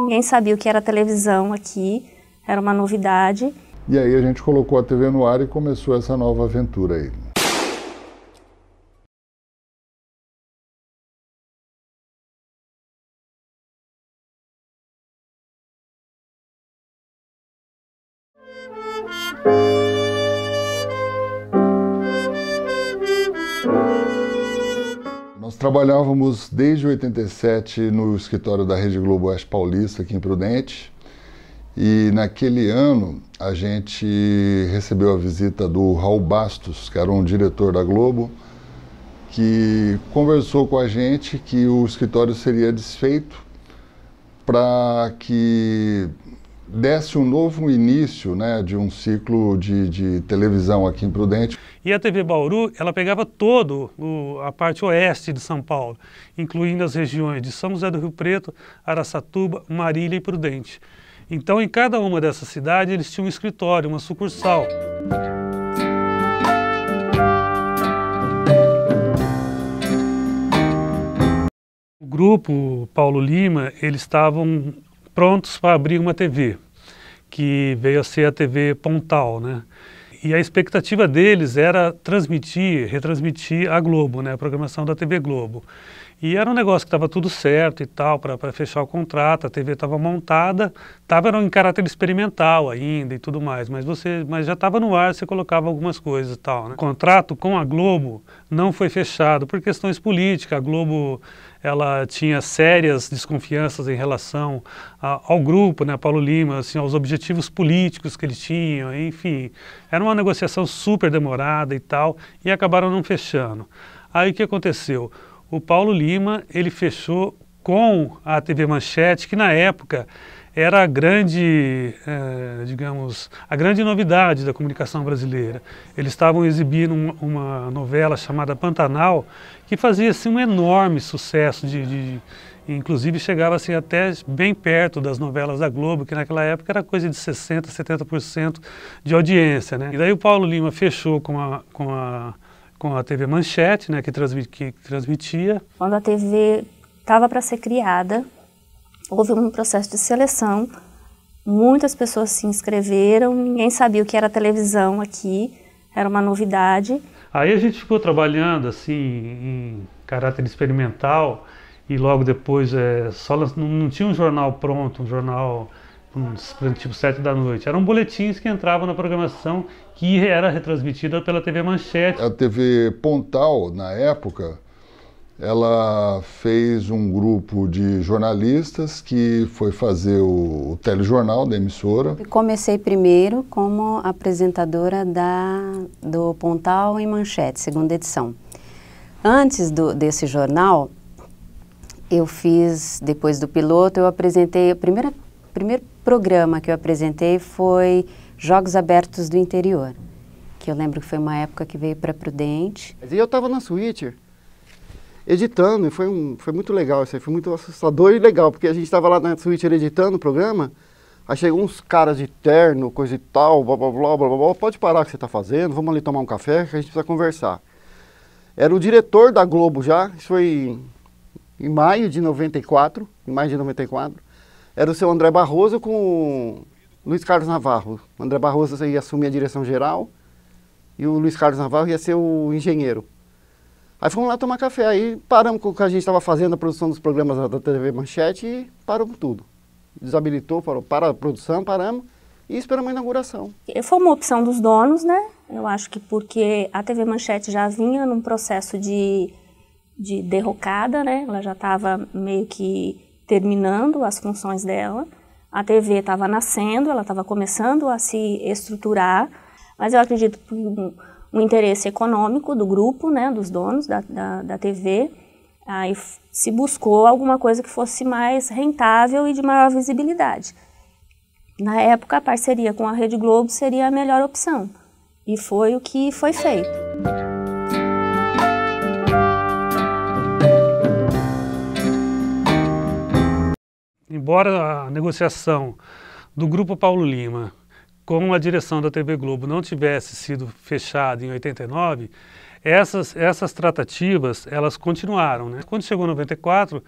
Ninguém sabia o que era televisão aqui, era uma novidade. E aí a gente colocou a TV no ar e começou essa nova aventura aí. Nós trabalhávamos desde 87 no escritório da Rede Globo Oeste Paulista, aqui em Prudente, e naquele ano a gente recebeu a visita do Raul Bastos, que era um diretor da Globo, que conversou com a gente que o escritório seria desfeito para que desse um novo início, né, de um ciclo de televisão aqui em Prudente. E a TV Bauru, ela pegava toda a parte oeste de São Paulo, incluindo as regiões de São José do Rio Preto, Araçatuba, Marília e Prudente. Então, em cada uma dessas cidades, eles tinham um escritório, uma sucursal. O grupo Paulo Lima, eles estavam prontos para abrir uma TV, que veio a ser a TV Pontal, né? E a expectativa deles era retransmitir a Globo, né, a programação da TV Globo. E era um negócio que estava tudo certo e tal, para fechar o contrato, a TV estava montada, estava em caráter experimental ainda e tudo mais, mas já estava no ar, você colocava algumas coisas e tal, né? O contrato com a Globo não foi fechado por questões políticas. A Globo, ela tinha sérias desconfianças em relação ao grupo, né, Paulo Lima, assim, aos objetivos políticos que eles tinham, enfim. Era uma negociação super demorada e tal, e acabaram não fechando. Aí o que aconteceu? O Paulo Lima, ele fechou com a TV Manchete, que na época era a grande, digamos, a grande novidade da comunicação brasileira. Eles estavam exibindo uma novela chamada Pantanal, que fazia assim, um enorme sucesso, inclusive chegava assim, até bem perto das novelas da Globo, que naquela época era coisa de 60%, 70% de audiência, né? E daí o Paulo Lima fechou com a TV Manchete, né, que transmitia. Quando a TV estava para ser criada, houve um processo de seleção, muitas pessoas se inscreveram, ninguém sabia o que era televisão aqui, era uma novidade. Aí a gente ficou trabalhando assim em caráter experimental e logo depois não tinha um jornal pronto, um jornal tipo 7 da noite. Eram boletins que entravam na programação que era retransmitida pela TV Manchete. A TV Pontal, na época, ela fez um grupo de jornalistas que foi fazer o telejornal da emissora. Comecei primeiro como apresentadora do Pontal em Manchete, segunda edição. Antes desse jornal, eu fiz, depois do piloto, eu apresentei, o primeiro programa que eu apresentei foi Jogos Abertos do Interior, que eu lembro que foi uma época que veio para Prudente. E eu estava na suíte, editando, e foi muito legal isso aí, foi muito assustador e legal, porque a gente estava lá na suíte editando o programa, aí chegou uns caras de terno, coisa e tal, blá, blá, blá, blá, blá, pode parar o que você está fazendo, vamos ali tomar um café que a gente precisa conversar. Era o diretor da Globo já, isso foi em maio de 94, era o seu André Barroso com o Luiz Carlos Navarro. O André Barroso ia assumir a direção geral e o Luiz Carlos Navarro ia ser o engenheiro. Aí fomos lá tomar café, aí paramos com o que a gente estava fazendo, a produção dos programas da TV Manchete e paramos tudo. Desabilitou, para a produção, paramos e esperamos a inauguração. Foi uma opção dos donos, né? Eu acho que porque a TV Manchete já vinha num processo de derrocada, né? Ela já estava meio que terminando as funções dela. A TV estava nascendo, ela estava começando a se estruturar, mas eu acredito que um interesse econômico do grupo, né, dos donos da TV, aí se buscou alguma coisa que fosse mais rentável e de maior visibilidade. Na época, a parceria com a Rede Globo seria a melhor opção, e foi o que foi feito. Embora a negociação do Grupo Paulo Lima com a direção da TV Globo não tivesse sido fechada em 89, essas tratativas, elas continuaram, né? Quando chegou em 94,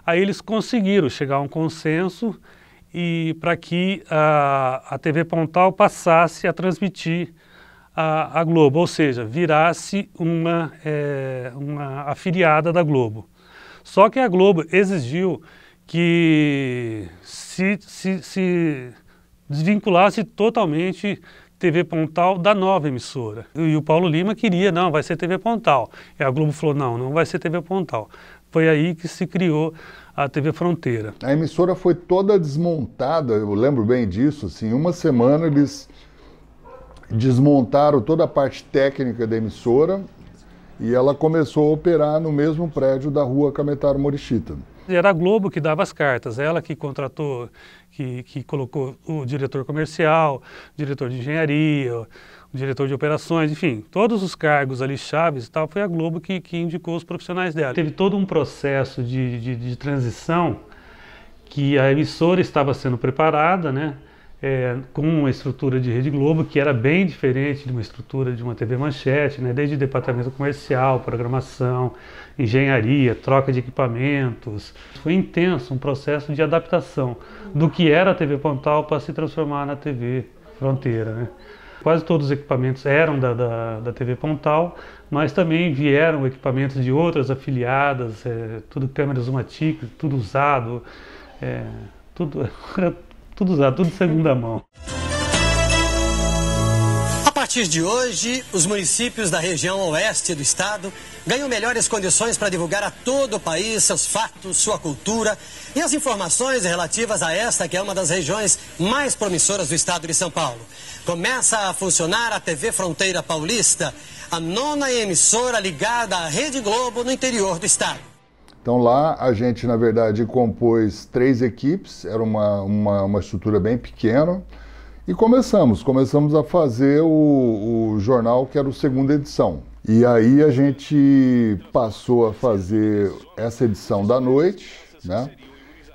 aí eles conseguiram chegar a um consenso e para que a TV Pontal passasse a transmitir a Globo, ou seja, virasse uma afiliada da Globo. Só que a Globo exigiu que se desvinculasse totalmente TV Pontal da nova emissora. E o Paulo Lima queria, não, vai ser TV Pontal. E a Globo falou, não, não vai ser TV Pontal. Foi aí que se criou a TV Fronteira. A emissora foi toda desmontada, eu lembro bem disso, assim, em uma semana eles desmontaram toda a parte técnica da emissora e ela começou a operar no mesmo prédio da rua Cametaro Morishita. Era a Globo que dava as cartas, ela que contratou, que colocou o diretor comercial, o diretor de engenharia, o diretor de operações, enfim, todos os cargos ali chaves e tal, foi a Globo que indicou os profissionais dela. Teve todo um processo de transição que a emissora estava sendo preparada, né, com uma estrutura de Rede Globo que era bem diferente de uma estrutura de uma TV Manchete, né, desde departamento comercial, programação, engenharia, troca de equipamentos. Foi intenso, um processo de adaptação do que era a TV Pontal para se transformar na TV Fronteira, né. Quase todos os equipamentos eram da TV Pontal, mas também vieram equipamentos de outras afiliadas, tudo câmeras Zomatic, tudo usado, tudo usado, tudo de segunda mão. A partir de hoje, os municípios da região oeste do estado ganham melhores condições para divulgar a todo o país seus fatos, sua cultura e as informações relativas a esta, que é uma das regiões mais promissoras do estado de São Paulo. Começa a funcionar a TV Fronteira Paulista, a 9ª emissora ligada à Rede Globo no interior do estado. Então lá a gente, na verdade, compôs 3 equipes, era uma estrutura bem pequena, e começamos a fazer o jornal que era o segunda edição. E aí a gente passou a fazer essa edição da noite, né?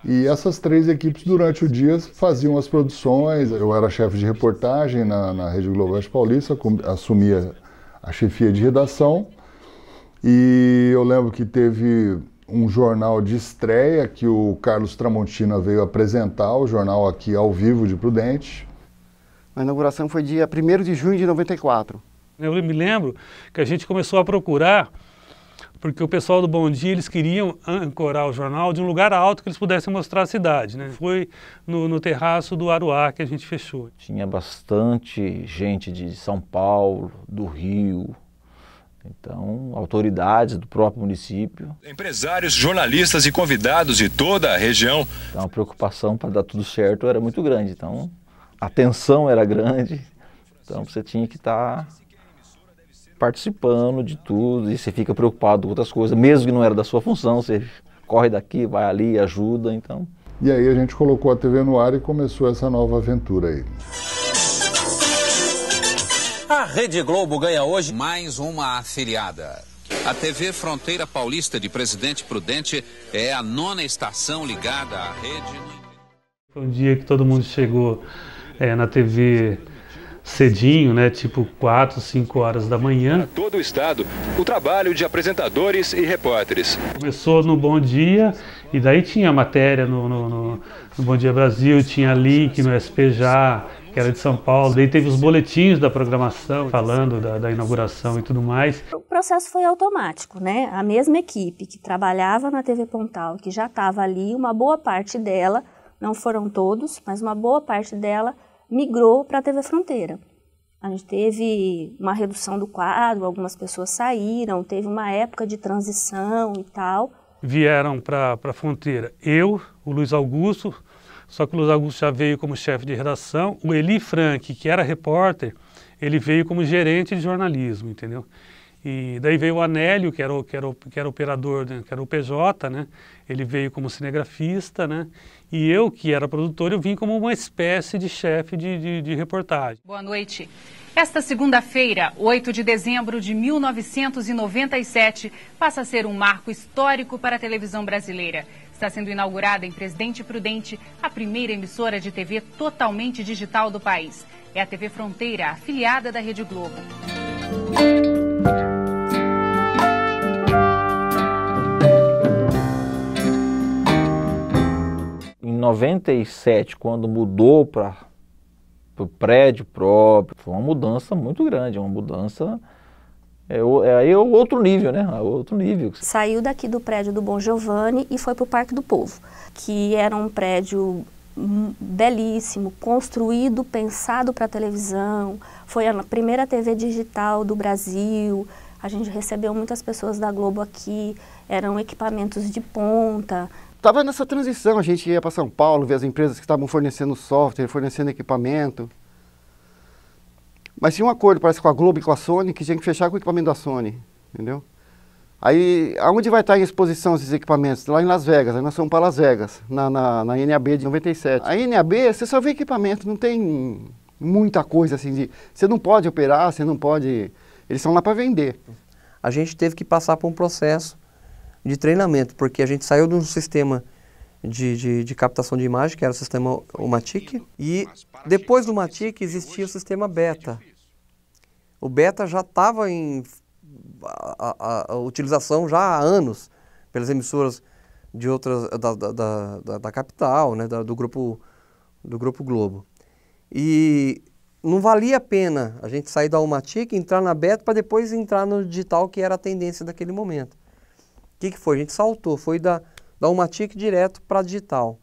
E essas 3 equipes durante o dia faziam as produções. Eu era chefe de reportagem na Rede Globo Oeste Paulista, assumia a chefia de redação, e eu lembro que teve um jornal de estreia que o Carlos Tramontina veio apresentar, o jornal aqui ao vivo de Prudente. A inauguração foi dia 1º de junho de 94. Eu me lembro que a gente começou a procurar, porque o pessoal do Bom Dia, eles queriam ancorar o jornal de um lugar alto que eles pudessem mostrar a cidade, né? Foi no terraço do Aruá que a gente fechou. Tinha bastante gente de São Paulo, do Rio, então autoridades do próprio município. Empresários, jornalistas e convidados de toda a região. Então a preocupação para dar tudo certo era muito grande, então a tensão era grande, então você tinha que estar participando de tudo, e você fica preocupado com outras coisas, mesmo que não era da sua função, você corre daqui, vai ali, ajuda, então. E aí a gente colocou a TV no ar e começou essa nova aventura aí. A Rede Globo ganha hoje mais uma afiliada. A TV Fronteira Paulista de Presidente Prudente é a 9ª estação ligada à rede. Foi um dia que todo mundo chegou na TV cedinho, né, tipo 4, 5 horas da manhã. Para todo o estado, o trabalho de apresentadores e repórteres. Começou no Bom Dia, e daí tinha matéria no Bom Dia Brasil, tinha link no SPJ, que era de São Paulo, daí teve os boletins da programação, falando da inauguração e tudo mais. O processo foi automático, né? A mesma equipe que trabalhava na TV Pontal, que já estava ali, uma boa parte dela, não foram todos, mas uma boa parte dela migrou para a TV Fronteira. A gente teve uma redução do quadro, algumas pessoas saíram, teve uma época de transição e tal. Vieram para a Fronteira eu, o Luiz Augusto, só que o Luiz Augusto já veio como chefe de redação. O Eli Frank, que era repórter, ele veio como gerente de jornalismo, entendeu? E daí veio o Anélio, que era operador, né, que era o PJ, né? Ele veio como cinegrafista, né? E eu, que era produtor, eu vim como uma espécie de chefe de reportagem. Boa noite. Esta segunda-feira, 8 de dezembro de 1997, passa a ser um marco histórico para a televisão brasileira. Está sendo inaugurada em Presidente Prudente a primeira emissora de TV totalmente digital do país. É a TV Fronteira, afiliada da Rede Globo. Em 97, quando mudou para o prédio próprio, foi uma mudança muito grande, uma mudança... É outro nível, né? Outro nível. Saiu daqui do prédio do Bom Giovanni e foi para o Parque do Povo, que era um prédio belíssimo, construído, pensado para televisão. Foi a primeira TV digital do Brasil. A gente recebeu muitas pessoas da Globo aqui, eram equipamentos de ponta. Estava nessa transição, a gente ia para São Paulo, ver as empresas que estavam fornecendo software, fornecendo equipamento. Mas tinha um acordo, parece, com a Globo e com a Sony, que tinha que fechar com o equipamento da Sony, entendeu? Aí, aonde vai estar em exposição esses equipamentos? Lá em Las Vegas, aí nós fomos para Las Vegas, na NAB de 97. A NAB, você só vê equipamento, não tem muita coisa assim de... Você não pode operar, você não pode... Eles são lá para vender. A gente teve que passar por um processo de treinamento, porque a gente saiu de um sistema de captação de imagem, que era o sistema Matic, e depois do Matic existia o sistema Beta. O Beta já estava em a utilização já há anos pelas emissoras de outras da capital, né, do grupo Globo. E não valia a pena a gente sair da Matic, entrar na Beta para depois entrar no digital, que era a tendência daquele momento. O que foi? A gente saltou, foi da Matic direto para digital.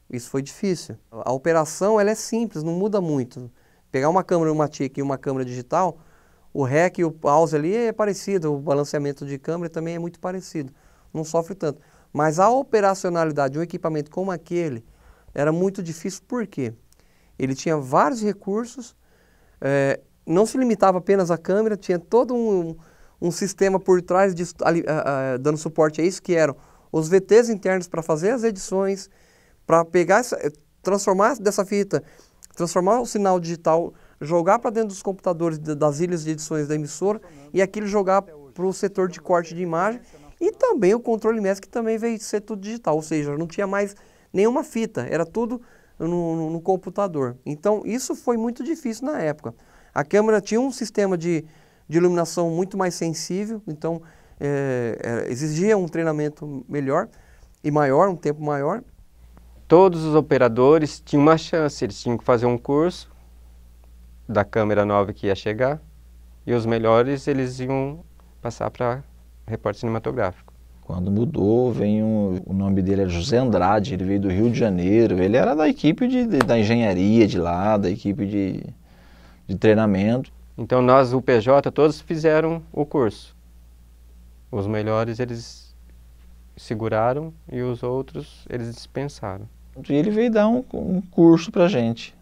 Isso foi difícil. A operação ela é simples, não muda muito. Pegar uma câmera Matic e uma câmera digital, o REC e o pause ali é parecido, o balanceamento de câmera também é muito parecido, não sofre tanto. Mas a operacionalidade de um equipamento como aquele era muito difícil, por quê? Ele tinha vários recursos, não se limitava apenas à câmera, tinha todo um sistema por trás disso, dando suporte a isso, que eram os VTs internos para fazer as edições, para pegar, transformar dessa fita, transformar o sinal digital, jogar para dentro dos computadores das ilhas de edições da emissora e aquilo jogar para o setor de corte de imagem e também o controle MES, que também veio ser tudo digital, ou seja, não tinha mais nenhuma fita, era tudo no computador. Então isso foi muito difícil na época. A câmera tinha um sistema de iluminação muito mais sensível, então exigia um treinamento melhor e maior, um tempo maior. Todos os operadores tinham uma chance, eles tinham que fazer um curso da câmera nova que ia chegar, e os melhores eles iam passar para repórter cinematográfico. Quando mudou, o nome dele era José Andrade, ele veio do Rio de Janeiro, ele era da equipe da engenharia de lá, da equipe de treinamento. Então nós, o PJ, todos fizeram o curso. Os melhores eles seguraram e os outros eles dispensaram. E ele veio dar um curso pra gente,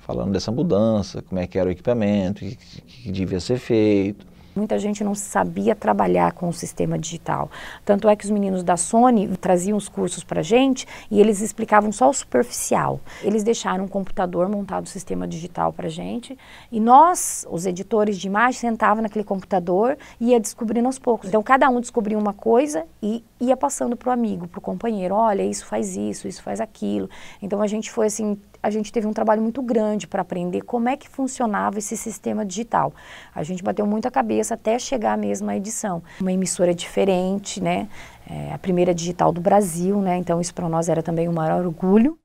falando dessa mudança, como é que era o equipamento, o que devia ser feito. Muita gente não sabia trabalhar com o sistema digital. Tanto é que os meninos da Sony traziam os cursos para a gente e eles explicavam só o superficial. Eles deixaram um computador montado o sistema digital para a gente e nós, os editores de imagem, sentava naquele computador e ia descobrindo aos poucos. Então cada um descobria uma coisa e ia passando para o amigo, para o companheiro. Olha, isso faz aquilo. Então a gente foi assim... A gente teve um trabalho muito grande para aprender como é que funcionava esse sistema digital. A gente bateu muita cabeça até chegar mesmo à edição. Uma emissora diferente, né? A primeira digital do Brasil, né? Então isso para nós era também um maior orgulho.